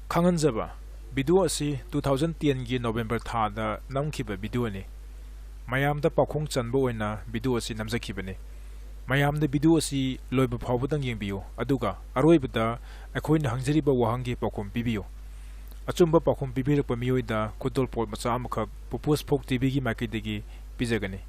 ꯈꯪꯍꯟꯖꯕ ꯚꯤꯗꯤꯑꯣ ꯑꯁꯤ 2010ꯒꯤ ꯅꯣꯚꯦꯝꯕꯔ ꯊꯥꯗ ꯅꯝꯈꯤꯕ ꯚꯤꯗꯤꯑꯣꯅꯤ꯫ ꯃꯌꯥꯝꯗ ꯄꯥꯎꯈꯣꯡ ꯆꯟꯕ ꯑꯣꯏꯅ ꯚꯤꯗꯤꯑꯣ ꯑꯁꯤ ꯅꯝꯖꯈꯤꯕꯅꯤ꯫ ꯃꯌꯥꯝꯗ ꯚꯤꯗꯤꯑꯣ ꯑꯁꯤ ꯂꯣꯏꯕ ꯐꯥꯎꯕꯗꯪ ꯌꯦꯡꯕꯤꯌꯨ ꯑꯗꯨꯒ ꯑꯔꯣꯏꯕꯗ ꯑꯩꯈꯣꯏꯅ ꯍꯪꯖꯔꯤꯕ ꯋꯥꯍꯪꯒꯤ ꯄꯥꯎꯈꯨꯝ ꯄꯤꯕꯤꯌꯨ꯫ ꯑꯆꯨꯝꯕ ꯄꯥꯎꯈꯨꯝ ꯄꯤꯕꯤꯔꯛꯄ ꯃꯤꯑꯣꯏꯗ ꯈꯨꯗꯣꯜꯄꯣꯠ ꯃꯆꯥ ꯑꯃꯈꯛ ꯄꯨꯄꯨꯁ ꯐꯣꯛ ꯇꯤꯚꯤꯒꯤ ꯃꯥꯏꯀꯩꯗꯒꯤ ꯄꯤꯖꯒꯅꯤ꯫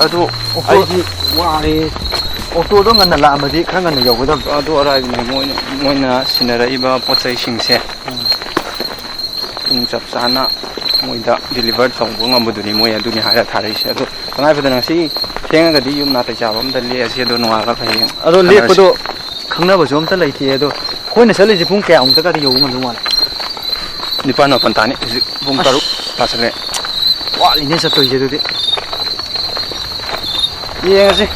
ꯑꯗꯨ ꯑꯩꯗꯤ ꯋꯥꯔꯦ ꯑꯣꯇꯣꯗꯣ ꯉꯟꯅ ꯂꯥꯛꯑꯝꯃꯗꯤ ꯈꯔ ꯉꯟꯅ ꯌꯧꯒꯗꯕ ꯑꯗꯨ ꯑꯔꯥꯏꯕꯅꯦ ꯃꯣꯏꯅ ꯁꯤꯟꯅꯔꯛꯏꯕ ꯄꯣꯠꯆꯩꯁꯤꯡꯁꯦ ꯄꯨꯡ ꯆꯞ ꯆꯥꯅ ꯃꯣꯏꯗ ꯗꯤꯂꯤꯚꯔ ꯇꯧꯕ ꯉꯝꯕꯗꯨꯅꯤ ꯃꯣꯏ ꯑꯗꯨꯅꯤ ꯍꯥꯏꯔ ꯊꯥꯔꯛꯏꯁꯦ ꯑꯗꯣ ꯇꯉꯥꯏꯐꯗꯅ ꯉꯁꯤ ꯊꯦꯡꯉꯒꯗꯤ ꯌꯨꯝ ꯅꯥꯇꯩ ꯆꯥꯕ ꯑꯝꯇ ꯂꯦꯛꯑꯁꯤ ꯑꯗꯣ ꯅꯣꯡꯉꯥꯜꯂꯒ ꯍꯌꯦꯡ ꯑꯗꯣ ꯂꯦꯛꯄꯗꯣ ꯈꯪꯅꯕꯁꯨ ꯑꯝꯇ ꯂꯩꯇꯦ ꯑꯗꯣ ꯑꯩꯈꯣꯏꯅ ꯆꯠꯂꯤꯁꯦ ꯄꯨꯡ ꯀꯌꯥꯃꯨꯛꯇꯒꯗꯤ ꯌꯧꯕ ꯉꯝꯗꯧ ꯃꯥꯜꯂꯦ? 9 ꯃꯥꯄꯟ ꯇꯥꯅꯤ ꯍꯧꯖꯤꯛ ꯄꯨꯡ 6 ꯇꯥꯁꯜꯂꯦ꯫ ꯋꯥꯠꯂꯤꯅꯦ ꯆꯠꯇꯣꯏꯁꯦ ꯑꯗꯨꯗꯤ ꯌꯦꯡꯉꯁꯤ꯫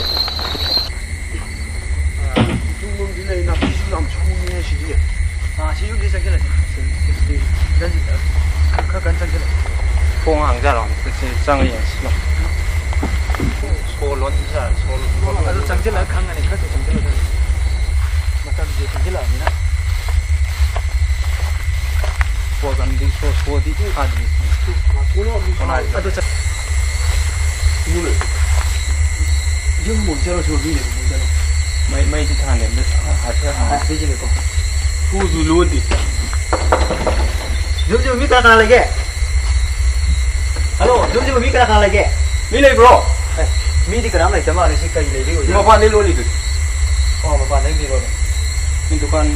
시중지 ꯆꯪꯁꯤꯜꯂꯁꯤ ꯈꯔ ꯀꯟꯅ ꯆꯪꯁꯤꯜꯂ ꯊꯣꯡ ꯍꯥꯡꯖꯔꯣ ꯆꯪꯉ ꯌꯦꯡꯁꯤ ꯁꯣ ꯂꯣꯟꯖꯔ ꯑꯗꯨ ꯆꯪꯁꯤꯜꯂꯒ ꯈꯪꯉꯅꯤ ꯈꯔꯁꯨ ꯆꯪꯁꯤꯜꯂꯒ ꯃꯇꯝꯁꯦ ꯆꯪꯁꯤꯜꯂꯛꯑꯕꯅꯤ나 소간디 소디 하디 ꯑꯗꯨ ꯌꯨꯝ ꯃꯨꯛꯆꯔꯁꯨ ꯃꯤꯅ ꯃꯨꯛꯆꯔꯣ ꯃꯩꯗꯤ ꯊꯥꯅꯦ ꯍꯥꯏꯖꯤꯜꯂꯦꯀꯣ ꯐꯨꯁꯨ ꯂꯣꯟꯗꯤ ꯌꯨꯝꯁꯤꯕꯨ ꯃꯤ ꯀꯅꯥ ꯂꯩꯒꯦ? ꯍꯜꯂꯣ ꯌꯨꯝꯁꯤꯕꯨ ꯃꯤ ꯀꯅꯥ ꯂꯩꯒꯦ? ꯃꯤ ꯂꯩꯕ꯭ꯔꯣ? ꯃꯤꯗꯤ ꯀꯅꯥꯝ ꯂꯩꯇ ꯃꯥꯜꯂꯦ ꯁꯤ ꯀꯔꯤ ꯂꯩꯕꯩ ꯑꯣꯏꯖꯥꯠꯅꯣ? ꯃꯄꯥꯟꯗꯩ ꯂꯣꯜꯂꯤꯗꯨꯗꯤ ꯃꯄꯥꯟꯗꯩ ꯃꯤꯔꯣꯅꯦ ꯗꯨꯀꯥꯟ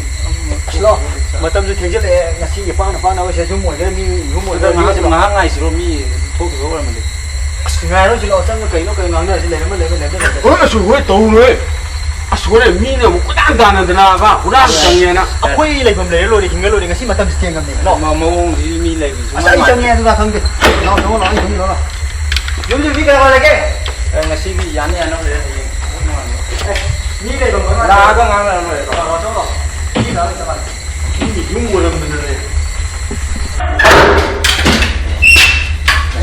ꯑꯁꯂꯣ ꯃꯇꯝꯁꯨ ꯊꯦꯡꯖꯤꯜꯂꯛꯑꯦ ꯉꯁꯤꯒꯤ ꯄꯥꯅꯕꯁꯦ ꯌꯨꯝ ꯑꯣꯏꯒꯦꯔꯥ ꯃꯤ ꯌꯨꯝ ꯑꯣꯏꯒꯦꯔꯥ ꯉꯥꯏꯍꯥꯛ ꯉꯥꯏꯁꯤꯔꯣ ꯃꯤ ꯊꯣꯛꯈꯤꯕ ꯑꯣꯏꯔꯝꯃꯗꯤ ꯉꯥꯏꯔꯣꯏꯁꯤ ꯂꯥꯛꯑꯣ ꯆꯪꯉ ꯀꯩꯅꯣ ꯉꯥꯡꯅꯔꯁꯤ ꯂꯩꯔꯝꯃ ꯑꯁ ꯍꯣꯏ ꯇꯧꯔꯣꯏ ꯑꯁ ꯍꯣꯔꯦꯟ ꯃꯤꯅ ꯑꯃꯨꯛ ꯀꯣꯏꯇꯥꯟ ꯇꯥꯟꯅꯗꯅꯕ ꯍꯨꯔꯥꯟ ꯆꯪꯉꯦꯅ ꯑꯩꯈꯣꯏ ꯂꯩꯐꯝ ꯂꯩꯔ ꯂꯣꯏꯔꯦ ꯍꯤꯡꯒ ꯂꯣꯏꯔꯦ ꯉꯁꯤ ꯃꯇꯝꯁꯤ ꯊꯦꯡꯉꯝꯅꯦ ꯃꯑꯣꯡꯁꯤ ꯃꯤ ꯂꯩꯕꯁꯨ ꯑꯁ ꯑꯩ ꯆꯪꯉꯦ ꯑꯗꯨꯒ ꯈꯪꯗꯦ ꯂꯥꯛꯑꯣ ꯂꯥꯛꯑꯣ ꯑꯩ ꯈꯪꯗꯦ ꯂꯥꯛꯑꯣ ꯌꯨꯝꯁꯤ ꯃꯤ ꯀꯅꯥ ꯂꯩꯒꯦ? ꯉꯁꯤꯒꯤ ꯌꯥꯅ ꯌꯥꯅꯕ ꯂꯩꯔꯦ ꯍꯌꯦꯡ ꯃꯤ ꯂꯩꯐꯝ ꯂꯥꯛꯑꯒ ꯉꯥꯡꯅꯔ ꯂꯣꯏꯔꯦ ꯃꯤ ꯂꯥꯛꯑꯒ ꯆꯠꯂ ꯌꯨꯝ ꯑꯣꯏꯔꯝꯕꯗꯅꯦ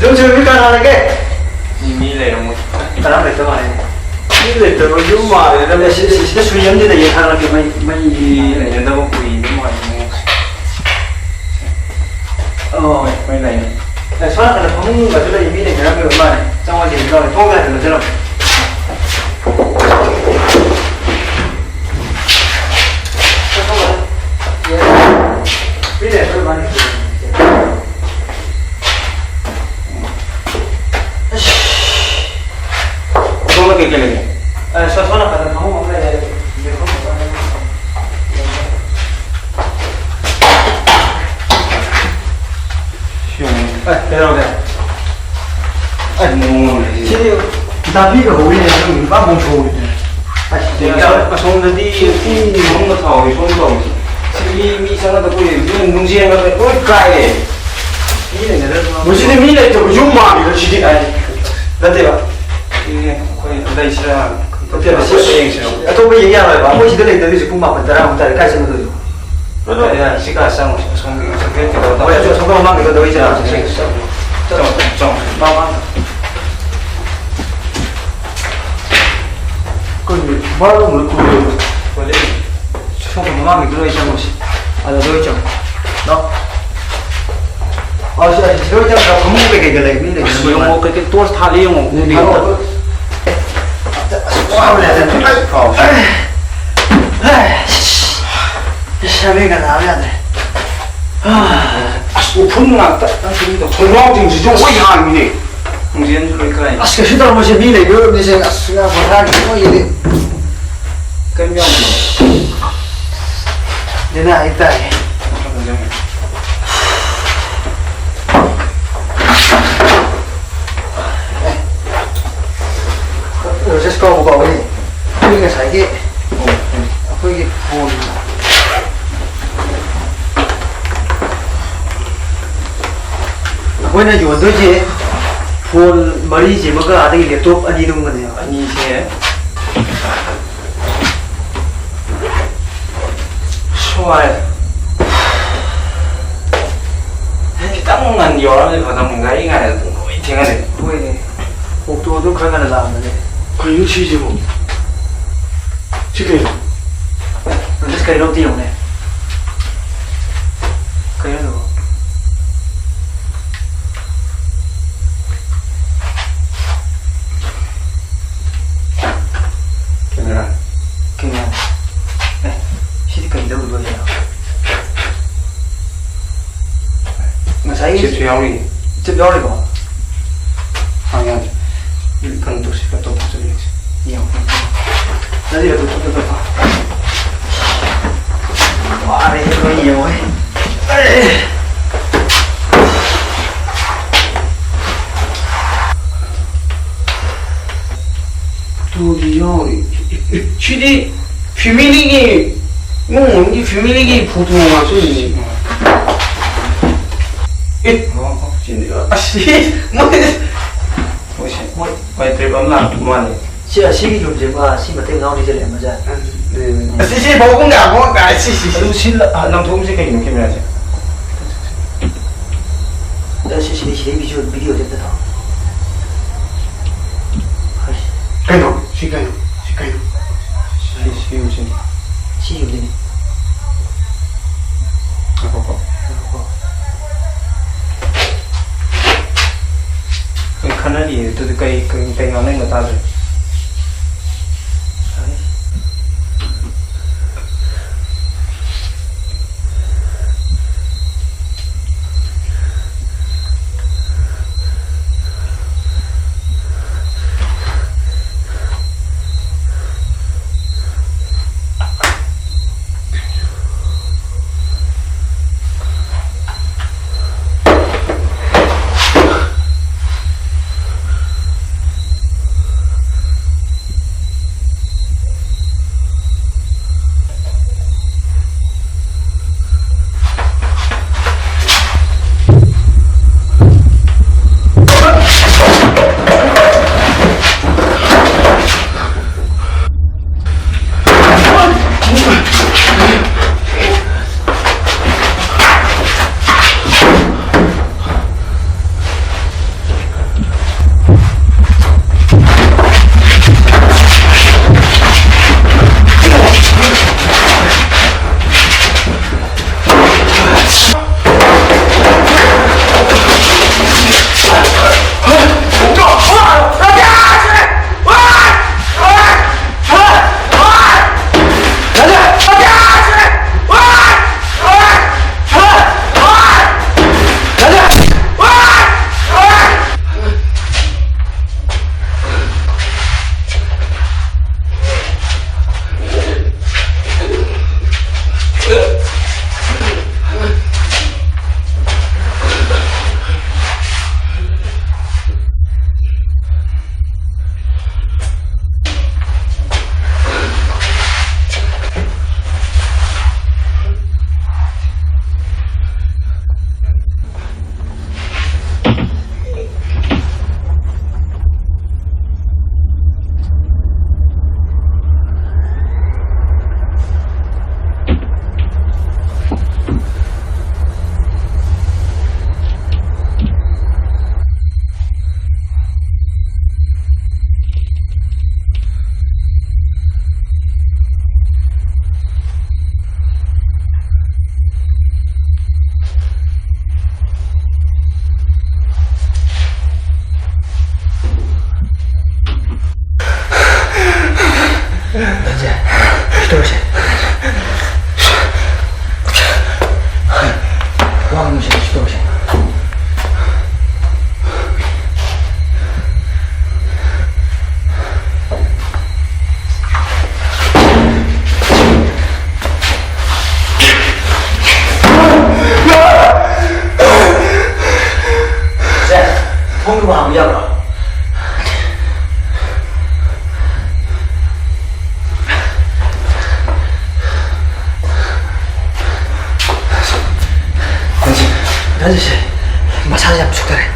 ꯌꯨꯝꯁꯤ ꯃꯤ ꯀꯅꯥ ꯂꯩꯒꯦ? ꯃꯤ ꯂꯩꯔꯝꯃꯣꯏ ꯀꯅꯥꯝ ꯂꯩꯇ ꯃꯥꯜꯂꯦ ꯃꯤ ꯂꯩꯇꯕ ꯌꯨꯝ ꯃꯥꯜꯂꯦꯗ ꯁꯤꯗ ꯁꯨꯏ ꯑꯃꯗꯤ ꯂꯩꯌꯦ ꯊꯥꯔꯛꯀꯦ ꯃꯩ ꯂꯩꯅꯗꯕ ꯀꯨꯏꯕ ꯃꯥꯜꯂꯦ ꯃꯩ ꯂꯩꯅꯤ ꯁꯣꯝ ꯅꯥꯀꯟꯗ ꯐꯃꯨꯡꯒꯁꯨ ꯂꯩ ꯃꯤ ꯂꯩꯅꯔꯝꯃꯦꯕ ꯃꯥꯜꯂꯦ ꯆꯪꯉꯒ ꯌꯦꯡꯒꯦ ꯇꯧꯔꯦ ꯊꯣꯡ ꯌꯥꯗꯅ ꯆꯠꯂꯝꯃꯦ 그게 되네. 손을 받아 너무 먹어야 돼. 내려오세요. 나비가 오히려 빵 멈춰오거든. 야, 손들이 뭔가 타오이 손도 없지. 이 미상하다 보니 눈 농지에 가면 꼴 까해. 무슨 미래 좀 욕망이 그렇지. 나대봐. 이게 거의 레이스라 어때? 또 얘기하는 거야. 뭐 시들에 있는지 꿈만 따라 따라 같이 먹어도. 야 시가 상 성게 뭐야 저 성공만 이거 너 있잖아. 좀 마마 그 말로 물 끓여. 원래 성공만 이거 있잖아. 아, 너 있죠. 너. 아, 진짜 저기 저 건물에 계길래 근데 이거 뭐 그렇게 또 탈이 용 바로 와, 올라야 돼. 샤베가 나와야 돼. 뭐 분노났다. 전화ting 지좀 오이하미네. 공진 그러니까 아, 그 시도 뭐지 미래 그 이제 수가 뭐하기 뭐 이래. 깜명 내가 있다. 요새 스코어가 우리 우리가 살기 거기 본 뭐냐 요도지 본 머리지 뭐가 아들이 랩톱 아니 이런 거네요. 아니세 좋아해 땅만 열어를 받아먹는 거 이거야 거의 되가네 왜 복도도 그런 거는 나왔는데 그 유치지 뭐. 지금 그래서 그 이런 띠용네. 그래도 그냥 그냥 네 시디까지 넣어도 돼요. 사이 집주영이 집 열리고 방향 일편 도시가 또 다져야지 이형 나중에 또 봐. 와, 이거 이형 도리요. 취디 피밀리기 이 피밀리기 보통화 소리지. 뭐 진짜 아씨 뭐지 왜 들범라 뭐하니 시야 시기 좀 제가 시마 때문에 나오는 게 맞아. 네 시시 먹은 게 아무 가 시시. 그리고 신라 남 도움색이 이렇게 해야지 나 시시 비디오 됐다. 가요. 시가요. 시우신 시기 되네. 아빠빠 그 카나리 또 cái ngón này người ta rồi 아저씨, 마사지 좀 죽더래.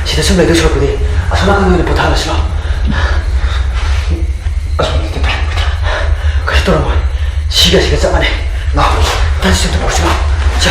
시대 좀 내도 좋거든. 아, 소나가 너네 못 하나 싫어. 아, 손 됐다. 그래 또라고. 시가 짱하네. 나 다시 좀 보지 마. 자,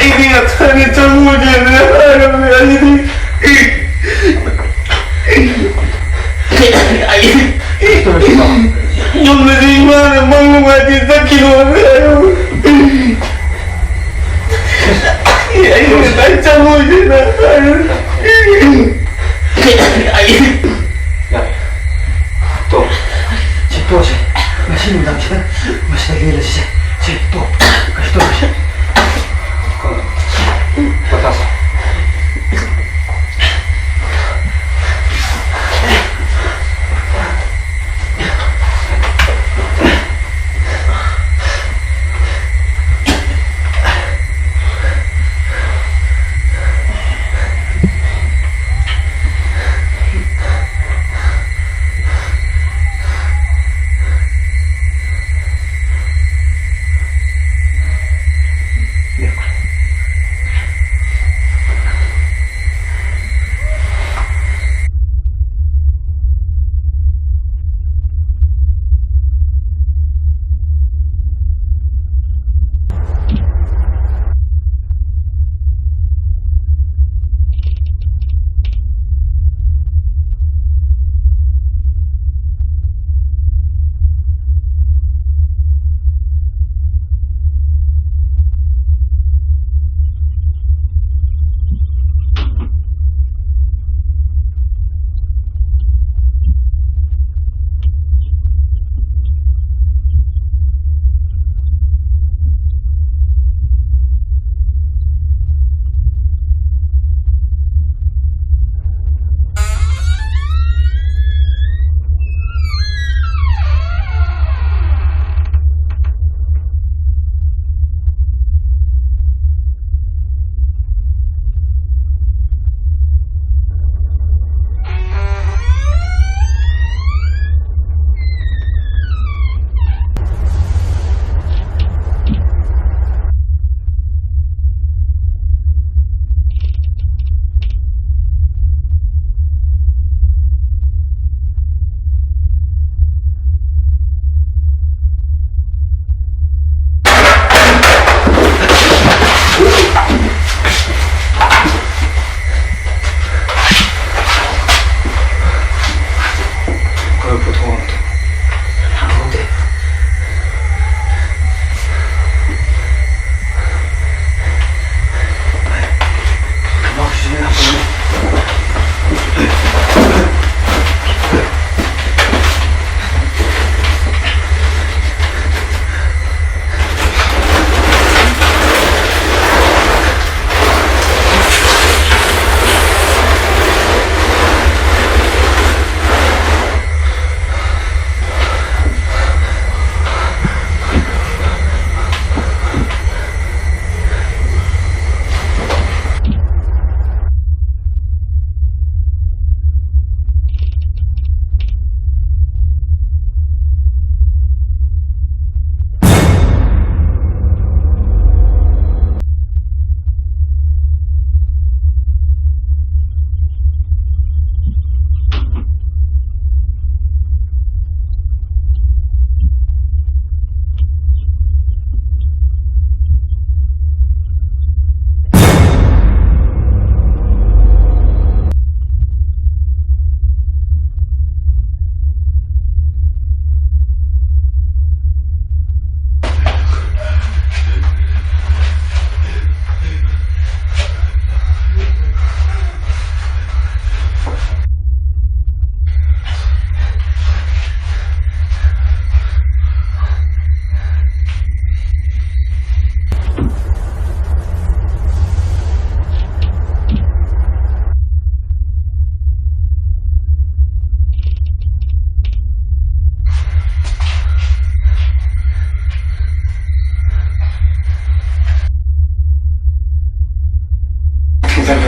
ini katanya kamu jadi yang mana mau mati sakit ya ini katanya kamu 또, 또 오지. 마시는 당신은 마시다 길러지지. 또, 다시 또 마시. Batas.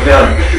미안.